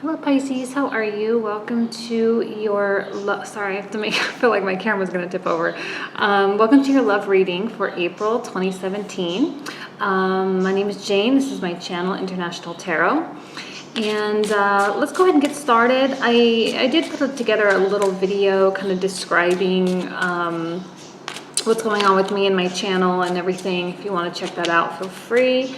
Hello Pisces, how are you? Welcome to your sorry, I have to make I feel like my camera's going to tip over. Welcome to your love reading for April 2017. My name is Jane. This is my channel, International Tarot. And let's go ahead and get started. I did put together a little video kind of describing what's going on with me and my channel and everything. If you want to check that out, feel free.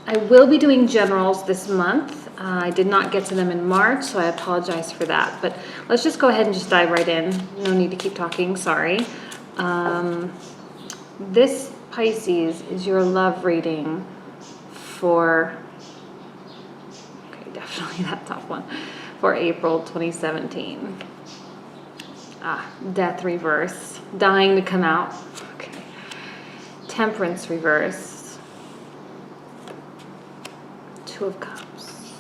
I will be doing generals this month. I did not get to them in March, so I apologize for that. But let's just go ahead and just dive right in. No need to keep talking, sorry. This Pisces is your love reading for, okay, definitely that top one, for April 2017. Death reverse, dying to come out. Okay. Temperance reverse. Two of Cups.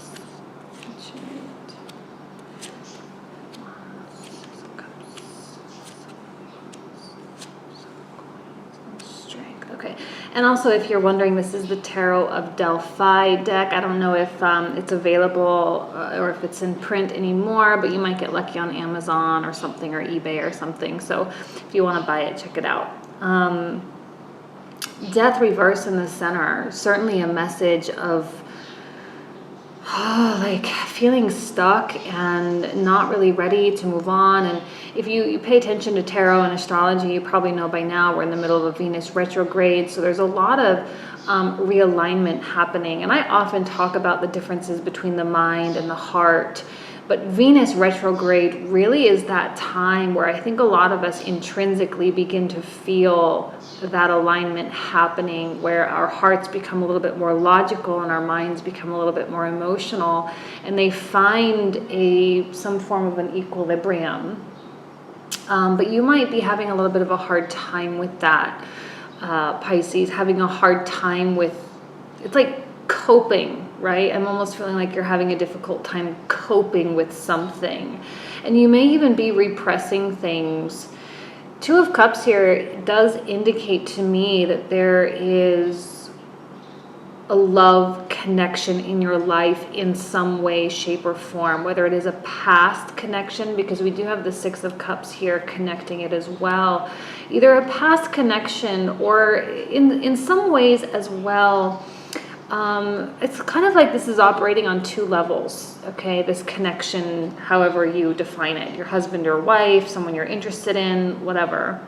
Strength. Okay. And also, if you're wondering, this is the Tarot of Delphi deck. I don't know if it's available or if it's in print anymore, but you might get lucky on Amazon or something, or eBay or something. So if you want to buy it, check it out. Death reverse in the center. Certainly a message of like feeling stuck and not really ready to move on. And if you pay attention to tarot and astrology, you probably know by now we're in the middle of a Venus retrograde, so there's a lot of realignment happening. And I often talk about the differences between the mind and the heart, but Venus retrograde really is that time where I think a lot of us intrinsically begin to feel that alignment happening, where our hearts become a little bit more logical and our minds become a little bit more emotional, and they find some form of an equilibrium. But you might be having a little bit of a hard time with that, Pisces, having a hard time with, it's like coping, right? I'm almost feeling like you're having a difficult time coping with something. And you may even be repressing things. Two of Cups here does indicate to me that there is a love connection in your life in some way, shape, or form, whether it is a past connection, because we do have the Six of Cups here connecting it as well. Either a past connection or in some ways as well. It's kind of like this is operating on two levels, okay? This connection, however you define it, your husband or wife, someone you're interested in, whatever.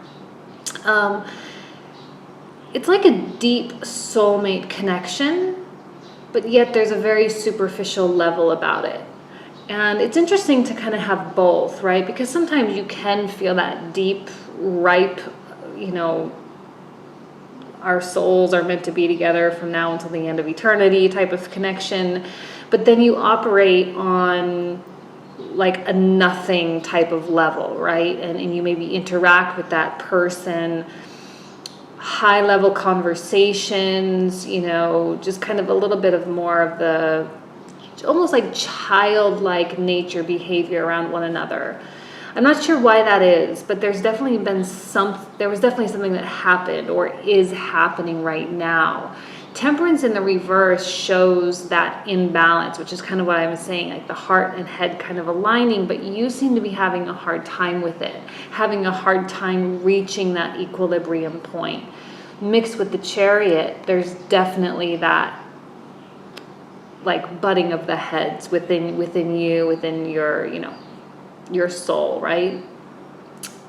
It's like a deep soulmate connection, but yet there's a very superficial level about it. And it's interesting to kind of have both, right? Because sometimes you can feel that deep, ripe, our souls are meant to be together from now until the end of eternity type of connection. But then you operate on like a nothing type of level, right? And you maybe interact with that person, high level conversations, just kind of a little bit of more of the almost like childlike nature behavior around one another. I'm not sure why that is, but there was definitely something that happened or is happening right now. Temperance in the reverse shows that imbalance, which is kind of what I was saying, like the heart and head kind of aligning, but you seem to be having a hard time with it, having a hard time reaching that equilibrium point. Mixed with the Chariot, there's definitely that like butting of the heads within you, within your soul, right?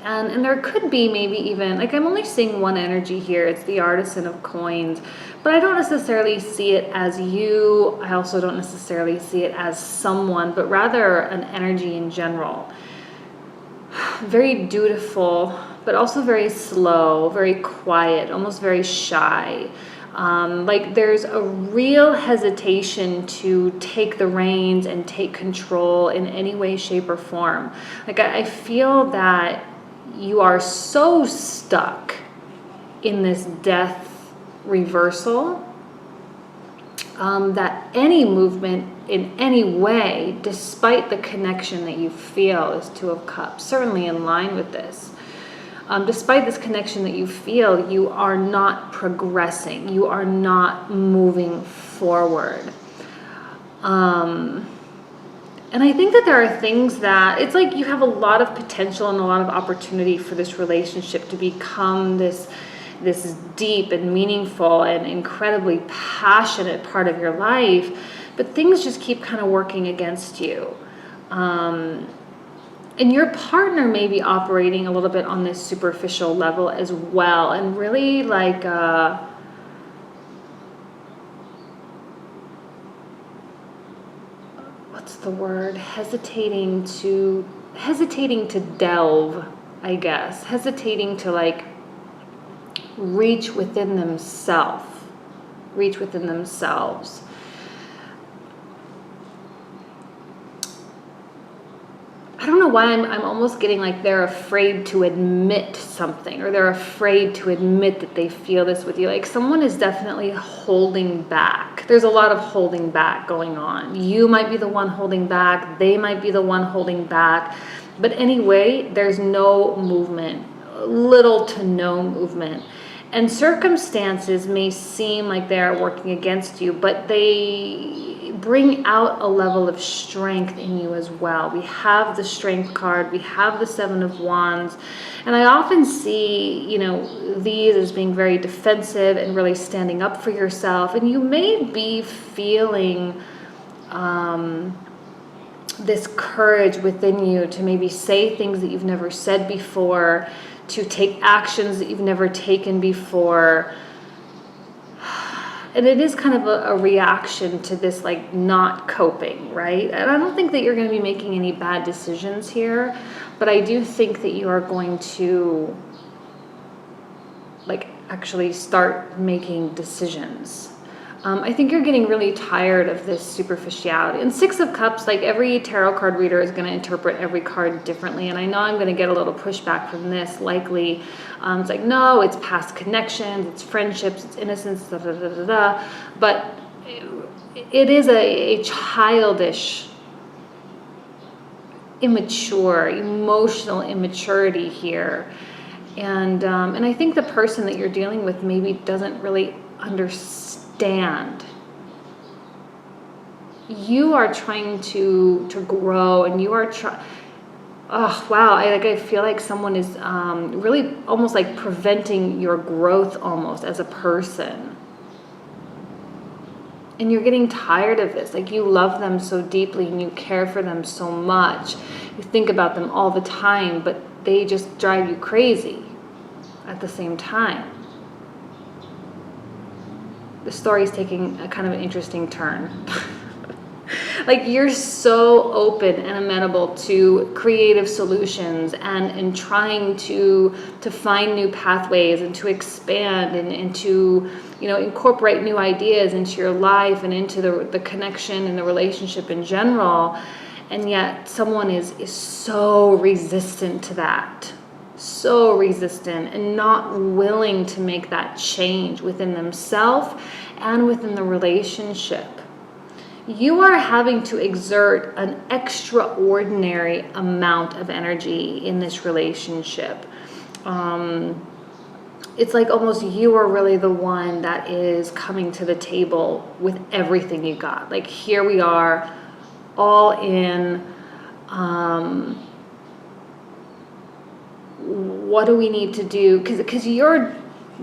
And there could be maybe even, like I'm only seeing one energy here, it's the Artisan of Coins, but I don't necessarily see it as you. I also don't necessarily see it as someone, but rather an energy in general. Very dutiful, but also very slow, very quiet, almost very shy. Like there's a real hesitation to take the reins and take control in any way, shape, or form. Like I feel that you are so stuck in this death reversal that any movement in any way, despite the connection that you feel, is Two of Cups, certainly in line with this. Despite this connection that you feel, you are not progressing. You are not moving forward. And I think that there are things that, it's like you have a lot of potential and a lot of opportunity for this relationship to become this deep and meaningful and incredibly passionate part of your life, but things just keep kind of working against you. And your partner may be operating a little bit on this superficial level as well, and really like what's the word? Hesitating to delve, I guess. Hesitating to like reach within themselves. I don't know why I'm almost getting like they're afraid to admit something, or they're afraid to admit that they feel this with you. Like someone is definitely holding back. There's a lot of holding back going on. You might be the one holding back. They might be the one holding back. But anyway, there's no movement, little to no movement. And circumstances may seem like they are working against you, but they bring out a level of strength in you as well. We have the Strength card, we have the Seven of Wands, and I often see, these as being very defensive and really standing up for yourself. And you may be feeling this courage within you to maybe say things that you've never said before, to take actions that you've never taken before. And it is kind of a reaction to this like not coping, right? And I don't think that you're going to be making any bad decisions here, but I do think that you are going to like actually start making decisions. I think you're getting really tired of this superficiality. And Six of Cups, like every tarot card reader is going to interpret every card differently. And I know I'm going to get a little pushback from this, likely. It's like, no, it's past connections, it's friendships, it's innocence, da da da da da. But it is a childish, immature, emotional immaturity here. And I think the person that you're dealing with maybe doesn't really understand. You are trying to grow, and you are oh wow, I feel like someone is really almost like preventing your growth almost as a person. And you're getting tired of this. Like you love them so deeply and you care for them so much. You think about them all the time, but they just drive you crazy at the same time. The story's taking a kind of an interesting turn. Like you're so open and amenable to creative solutions and trying to find new pathways and to expand and to incorporate new ideas into your life and into the connection and the relationship in general. And yet someone is so resistant to that. So resistant and not willing to make that change within themselves and within the relationship. You are having to exert an extraordinary amount of energy in this relationship. It's like almost you are really the one that is coming to the table with everything you got. Like here we are, all in. What do we need to do? Because you're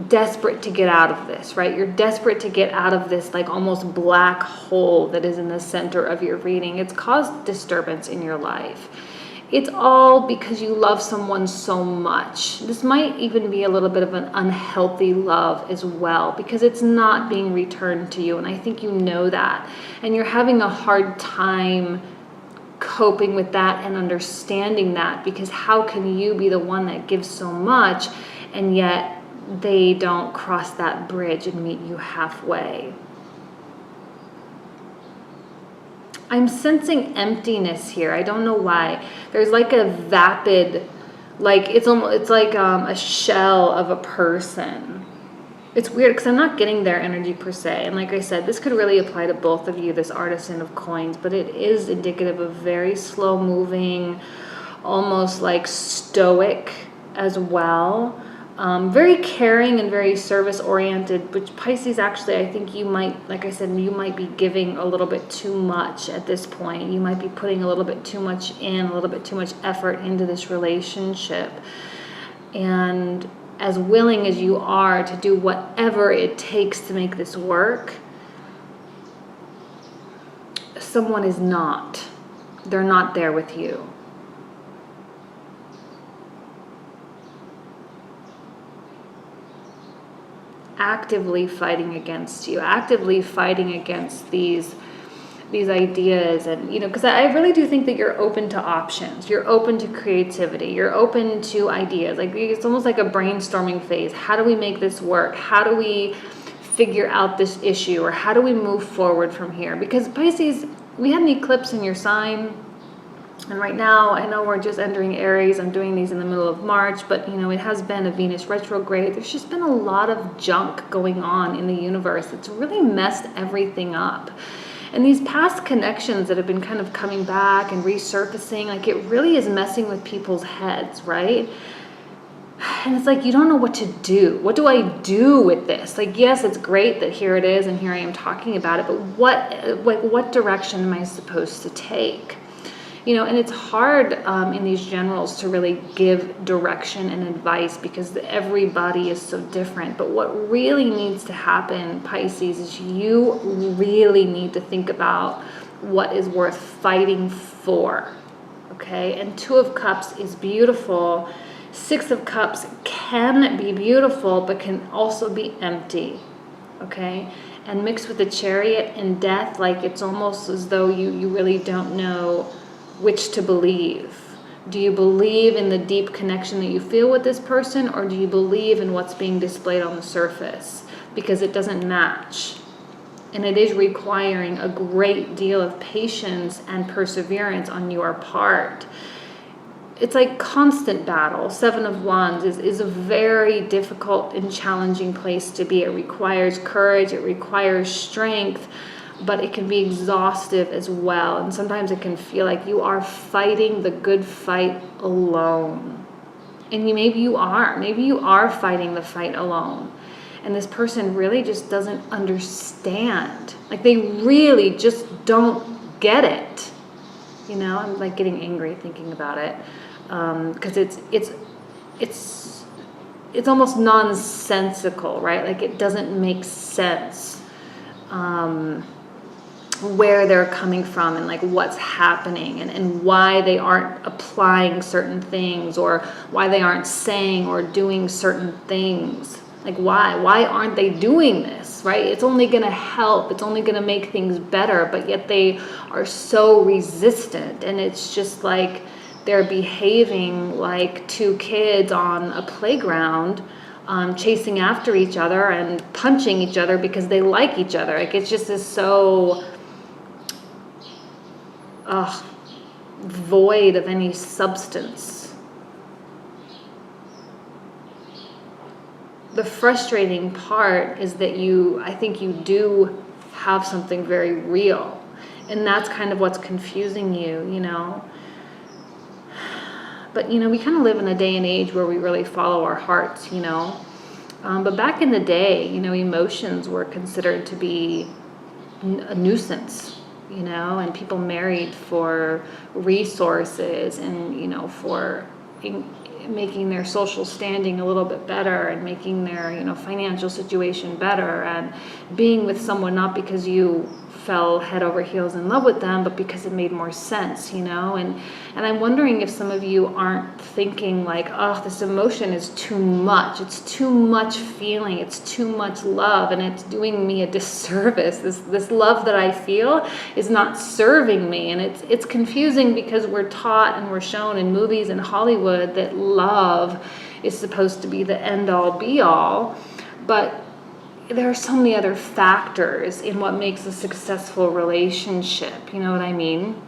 desperate to get out of this, right? You're desperate to get out of this like almost black hole that is in the center of your reading. It's caused disturbance in your life. It's all because you love someone so much. This might even be a little bit of an unhealthy love as well, because it's not being returned to you. And I think you know that. And you're having a hard time coping with that and understanding that, because how can you be the one that gives so much and yet they don't cross that bridge and meet you halfway? I'm sensing emptiness here. I don't know why. There's like a vapid, like it's like a shell of a person. It's weird because I'm not getting their energy per se. And like I said, this could really apply to both of you, this Artisan of Coins, but it is indicative of very slow moving, almost like stoic as well. Very caring and very service oriented, which Pisces actually, I think you might, like I said, you might be giving a little bit too much at this point. You might be putting a little bit too much in, a little bit too much effort into this relationship. And as willing as you are to do whatever it takes to make this work, someone is not. They're not there with you. Actively fighting against you, actively fighting against these ideas. And, you know, because I really do think that you're open to options. You're open to creativity. You're open to ideas. Like, it's almost like a brainstorming phase. How do we make this work? How do we figure out this issue? Or how do we move forward from here? Because Pisces, we had an eclipse in your sign. And right now, I know we're just entering Aries. I'm doing these in the middle of March, but, you know, it has been a Venus retrograde. There's just been a lot of junk going on in the universe. It's really messed everything up. And these past connections that have been kind of coming back and resurfacing, like, it really is messing with people's heads, right? And it's like, you don't know what to do. What do I do with this? Like, yes, it's great that here it is and here I am talking about it, but what direction am I supposed to take? You know, and it's hard in these generals to really give direction and advice because everybody is so different. But what really needs to happen, Pisces, is you really need to think about what is worth fighting for, okay? And Two of Cups is beautiful. Six of Cups can be beautiful, but can also be empty, okay? And mixed with the Chariot and Death, like, it's almost as though you really don't know which to believe. Do you believe in the deep connection that you feel with this person, or do you believe in what's being displayed on the surface? Because it doesn't match. And it is requiring a great deal of patience and perseverance on your part. It's like constant battle. Seven of Wands is a very difficult and challenging place to be. It requires courage, it requires strength, but it can be exhaustive as well. And sometimes it can feel like you are fighting the good fight alone. And maybe you are fighting the fight alone. And this person really just doesn't understand. Like, they really just don't get it. You know, I'm like getting angry thinking about it. Because it's almost nonsensical, right? Like, it doesn't make sense. Where they're coming from and like what's happening and why they aren't applying certain things, or why they aren't saying or doing certain things. Like, why aren't they doing this, right? It's only going to help. It's only going to make things better, but yet they are so resistant. And it's just like they're behaving like two kids on a playground, chasing after each other and punching each other because they like each other. Like, it's just is so void of any substance. The frustrating part is that I think you do have something very real, and that's kind of what's confusing you, you know. But, you know, we kind of live in a day and age where we really follow our hearts, you know. But back in the day, you know, emotions were considered to be a nuisance, you know, and people married for resources and, you know, for making their social standing a little bit better and making their, you know, financial situation better, and being with someone not because you fell head over heels in love with them, but because it made more sense, you know. And I'm wondering if some of you aren't thinking like, oh, this emotion is too much. It's too much feeling. It's too much love, and it's doing me a disservice. This love that I feel is not serving me, and it's confusing because we're taught and we're shown in movies and Hollywood that love is supposed to be the end all be all, but there are so many other factors in what makes a successful relationship, you know what I mean?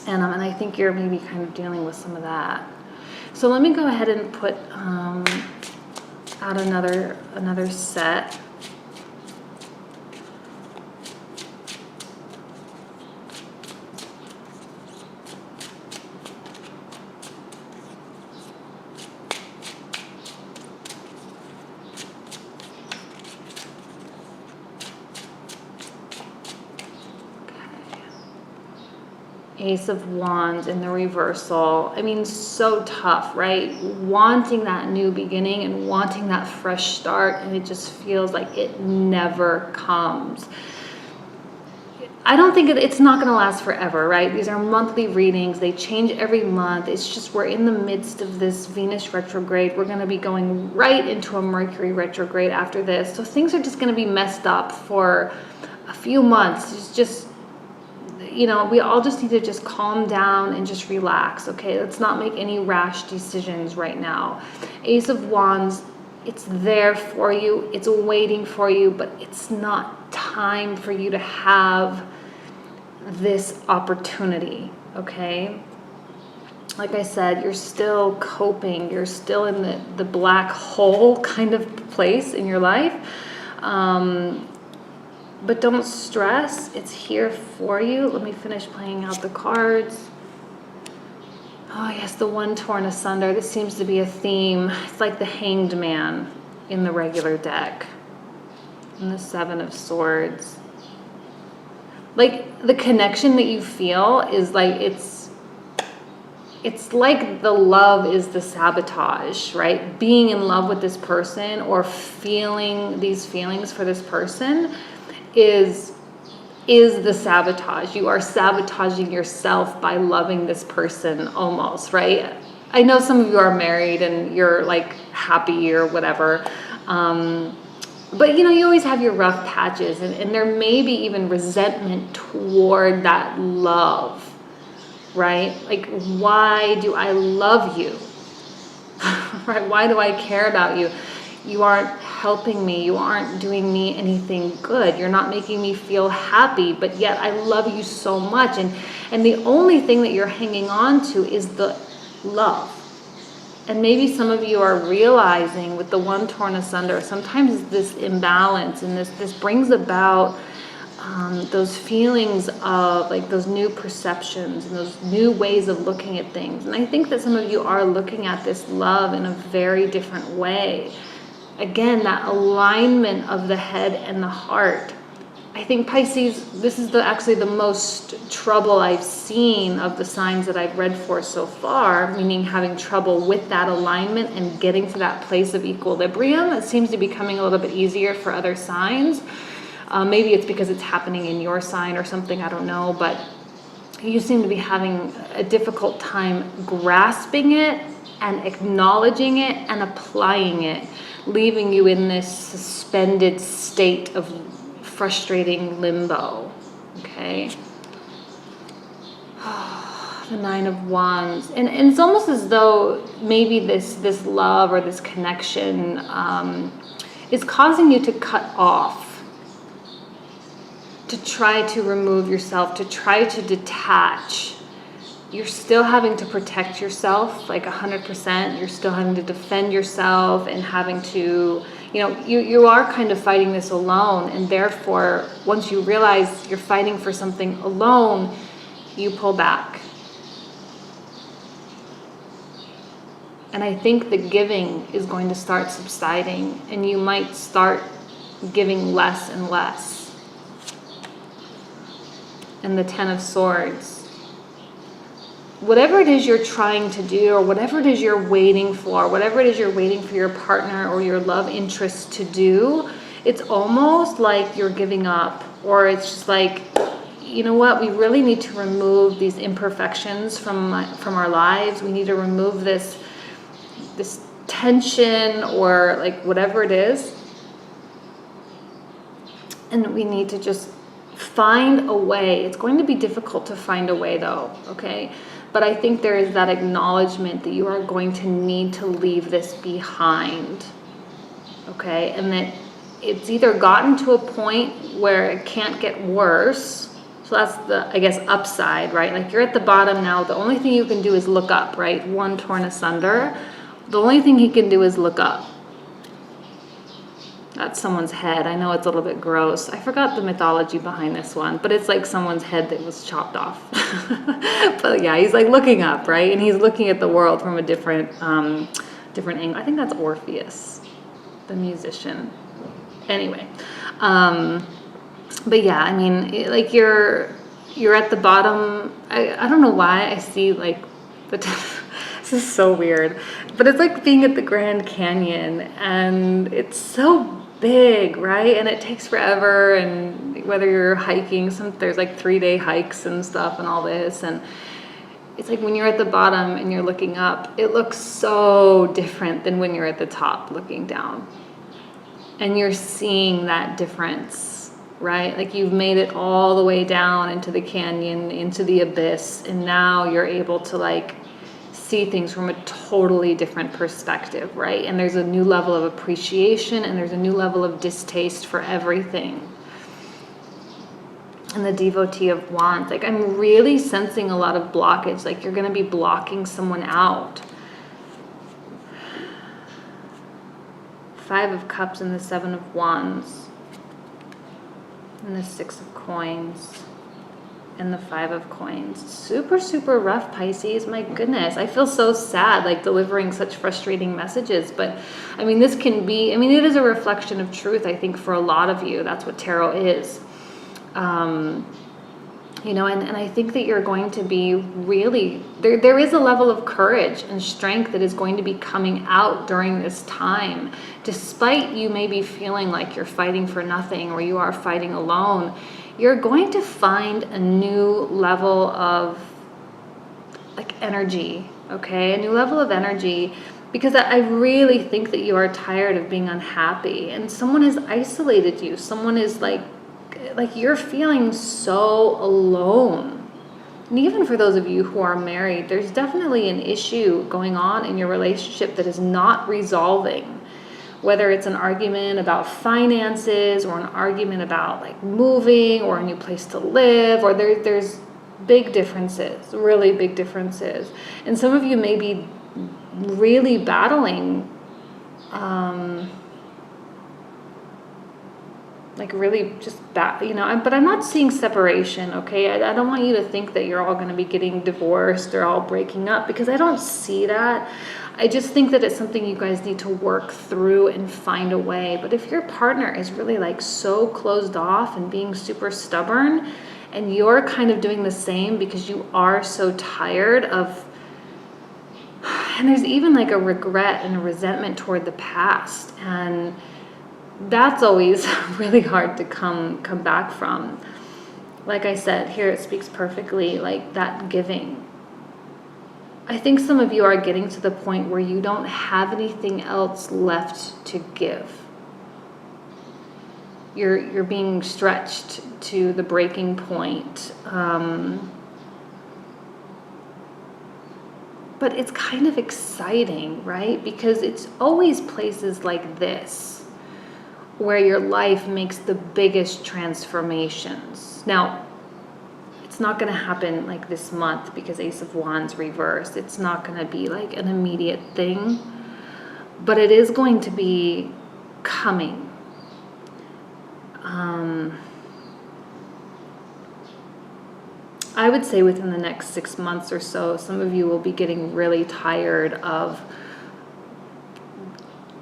And I think you're maybe kind of dealing with some of that. So let me go ahead and put out another set. Ace of Wands in the reversal. I mean, so tough, right? Wanting that new beginning and wanting that fresh start, and it just feels like it never comes. I don't think it's not going to last forever, right? These are monthly readings. They change every month. It's just we're in the midst of this Venus retrograde. We're going to be going right into a Mercury retrograde after this. So things are just going to be messed up for a few months. It's just, you know, we all just need to just calm down and just relax, okay? Let's not make any rash decisions right now. Ace of Wands, it's there for you. It's waiting for you, but it's not time for you to have this opportunity, okay? Like I said, you're still coping. You're still in the black hole kind of place in your life. But don't stress. It's here for you. Let me finish playing out the cards. Oh, yes, the one torn asunder. This seems to be a theme. It's like the Hanged Man in the regular deck. And the Seven of Swords. Like, the connection that you feel is like, it's like the love is the sabotage, right? Being in love with this person or feeling these feelings for this person is the sabotage. You are sabotaging yourself by loving this person almost, right? I know some of you are married and you're like happy or whatever. But you know, you always have your rough patches, and there may be even resentment toward that love, right? Like, why do I love you? Right? Why do I care about you? You aren't helping me. You aren't doing me anything good. You're not making me feel happy, but yet I love you so much. And the only thing that you're hanging on to is the love. And maybe some of you are realizing with the one torn asunder, sometimes this imbalance and this brings about those feelings of like those new perceptions and those new ways of looking at things. And I think that some of you are looking at this love in a very different way. Again, that alignment of the head and the heart. I think Pisces, this is actually the most trouble I've seen of the signs that I've read for so far, meaning having trouble with that alignment and getting to that place of equilibrium. It seems to be becoming a little bit easier for other signs. Maybe it's because it's happening in your sign or something, I don't know, but you seem to be having a difficult time grasping it and acknowledging it and applying it, leaving you in this suspended state of frustrating limbo, okay? The Nine of Wands. And it's almost as though maybe this love or this connection is causing you to cut off, to try to remove yourself, to try to detach. You're still having to protect yourself like 100%. You're still having to defend yourself and having to, you know, you are kind of fighting this alone. And therefore, once you realize you're fighting for something alone, you pull back. And I think the giving is going to start subsiding, and you might start giving less and less. And the Ten of Swords. Whatever it is you're trying to do, or whatever it is you're waiting for, whatever it is you're waiting for your partner or your love interest to do, it's almost like you're giving up, or it's just like, you know what, we really need to remove these imperfections from our lives. We need to remove this tension or like whatever it is. And we need to just find a way. It's going to be difficult to find a way though, okay? But I think there is that acknowledgement that you are going to need to leave this behind, okay? And that it's either gotten to a point where it can't get worse. So that's the, I guess, upside, right? Like you're at the bottom now. The only thing you can do is look up, right? One torn asunder. The only thing he can do is look up. That's someone's head. I know it's a little bit gross. I forgot the mythology behind this one, but it's like someone's head that was chopped off. But yeah, he's like looking up, right? And he's looking at the world from a different angle. I think that's Orpheus, the musician. Anyway, but yeah, I mean, like you're you're at the bottom. I don't know why I see like the this is so weird, but it's like being at the Grand Canyon, and it's so big, right? And it takes forever, and whether you're hiking, there's like 3-day hikes and stuff and all this, and it's like when you're at the bottom and you're looking up, it looks so different than when you're at the top looking down. And you're seeing that difference, right? Like you've made it all the way down into the canyon, into the abyss, and now you're able to like see things from a totally different perspective, right? And there's a new level of appreciation, and there's a new level of distaste for everything. And the devotee of wands, like I'm really sensing a lot of blockage, like you're going to be blocking someone out. 5 of Cups and the 7 of Wands, and the 6 of Coins, and the 5 of Coins. Super, super rough, Pisces. My goodness, I feel so sad, like delivering such frustrating messages. But I mean, this can be, I mean, it is a reflection of truth, I think, for a lot of you. That's what tarot is. You know, and I think that you're going to be really, there is a level of courage and strength that is going to be coming out during this time. Despite you maybe feeling like you're fighting for nothing, or you are fighting alone, you're going to find a new level of like energy, okay? A new level of energy, because I really think that you are tired of being unhappy, and someone has isolated you. Someone is like you're feeling so alone. And even for those of you who are married, there's definitely an issue going on in your relationship that is not resolving. Whether it's an argument about finances, or an argument about like moving, or a new place to live, or there's big differences, really big differences. And some of you may be really battling like really just you know, but I'm not seeing separation, okay? I don't want you to think that you're all going to be getting divorced or all breaking up, because I don't see that. I just think that it's something you guys need to work through and find a way. But if your partner is really like so closed off and being super stubborn, and you're kind of doing the same because you are so tired of, and there's even like a regret and a resentment toward the past, and that's always really hard to come back from. Like I said, here it speaks perfectly, like that giving. I think some of you are getting to the point where you don't have anything else left to give. You're being stretched to the breaking point. But it's kind of exciting, right? Because it's always places like this where your life makes the biggest transformations. Now, it's not going to happen like this month, because Ace of Wands reversed. It's not going to be like an immediate thing, but it is going to be coming. I would say within the next 6 months or so, some of you will be getting really tired of,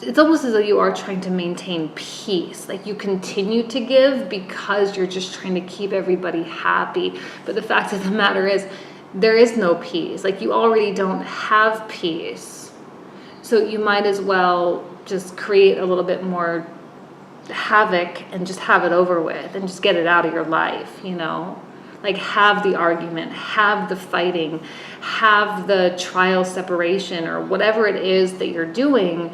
it's almost as though you are trying to maintain peace. Like you continue to give because you're just trying to keep everybody happy. But the fact of the matter is, there is no peace. Like you already don't have peace. So you might as well just create a little bit more havoc and just have it over with and just get it out of your life, you know? Like have the argument, have the fighting, have the trial separation, or whatever it is that you're doing,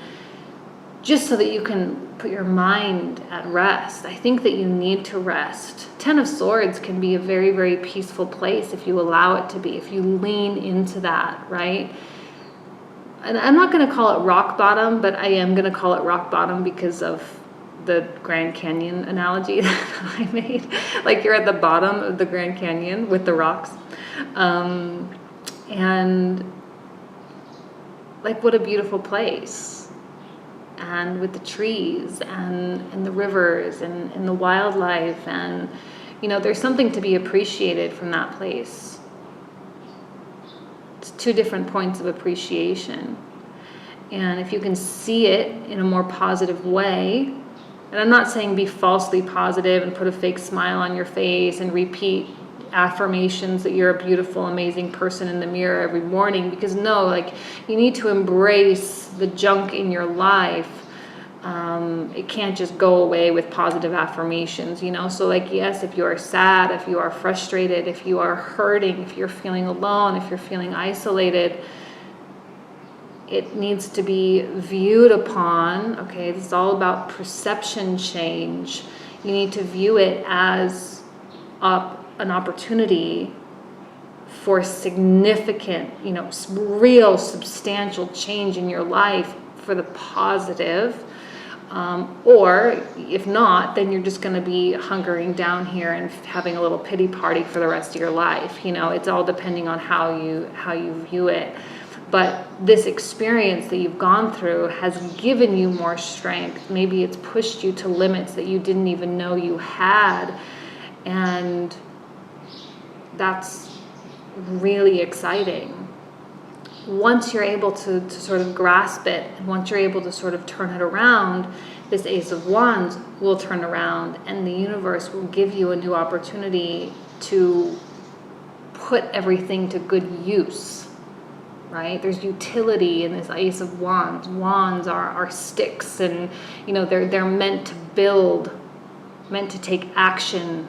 just so that you can put your mind at rest. I think that you need to rest. 10 of Swords can be a very, very peaceful place if you allow it to be, if you lean into that, right? And I'm not going to call it rock bottom, but I am going to call it rock bottom because of the Grand Canyon analogy that I made. Like you're at the bottom of the Grand Canyon with the rocks. And like what a beautiful place. And with the trees and the rivers and the wildlife, and you know, there's something to be appreciated from that place. It's 2 different points of appreciation. And if you can see it in a more positive way, and I'm not saying be falsely positive and put a fake smile on your face and repeat affirmations that you're a beautiful, amazing person in the mirror every morning, because no, like, you need to embrace the junk in your life. It can't just go away with positive affirmations, you know? So like, yes, if you are sad, if you are frustrated, if you are hurting, if you're feeling alone, if you're feeling isolated, it needs to be viewed upon, okay? This is all about perception change. You need to view it as an opportunity for significant, you know, real substantial change in your life for the positive. Or if not, then you're just going to be hunkering down here and having a little pity party for the rest of your life. You know, it's all depending on how you view it. But this experience that you've gone through has given you more strength. Maybe it's pushed you to limits that you didn't even know you had. And that's really exciting. Once you're able to sort of grasp it, and once you're able to sort of turn it around, this Ace of Wands will turn around, and the universe will give you a new opportunity to put everything to good use, right? There's utility in this Ace of Wands. Wands are sticks, and you know, they're meant to build, meant to take action.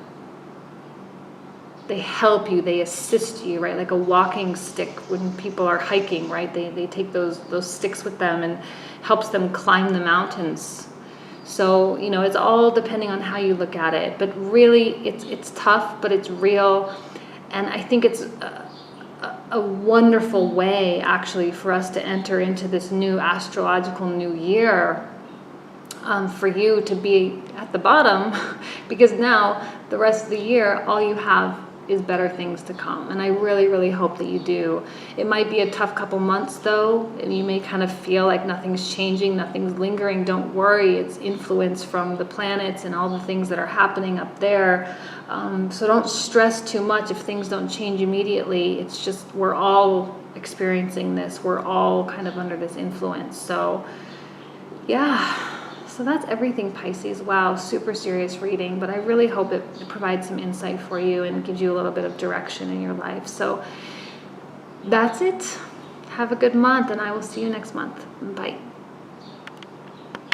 They help you, they assist you, right? Like a walking stick when people are hiking, right? They take those sticks with them and helps them climb the mountains. So, you know, it's all depending on how you look at it. But really, it's tough, but it's real. And I think it's a wonderful way, actually, for us to enter into this new astrological new year, for you to be at the bottom, because now the rest of the year, all you have is better things to come. And I really, really hope that you do. It might be a tough couple months though, and you may kind of feel like nothing's changing, nothing's lingering. Don't worry, it's influence from the planets and all the things that are happening up there. So don't stress too much if things don't change immediately. It's just, we're all experiencing this. We're all kind of under this influence. So yeah. So that's everything, Pisces. Wow, super serious reading, but I really hope it provides some insight for you and gives you a little bit of direction in your life. So that's it. Have a good month, and I will see you next month. Bye.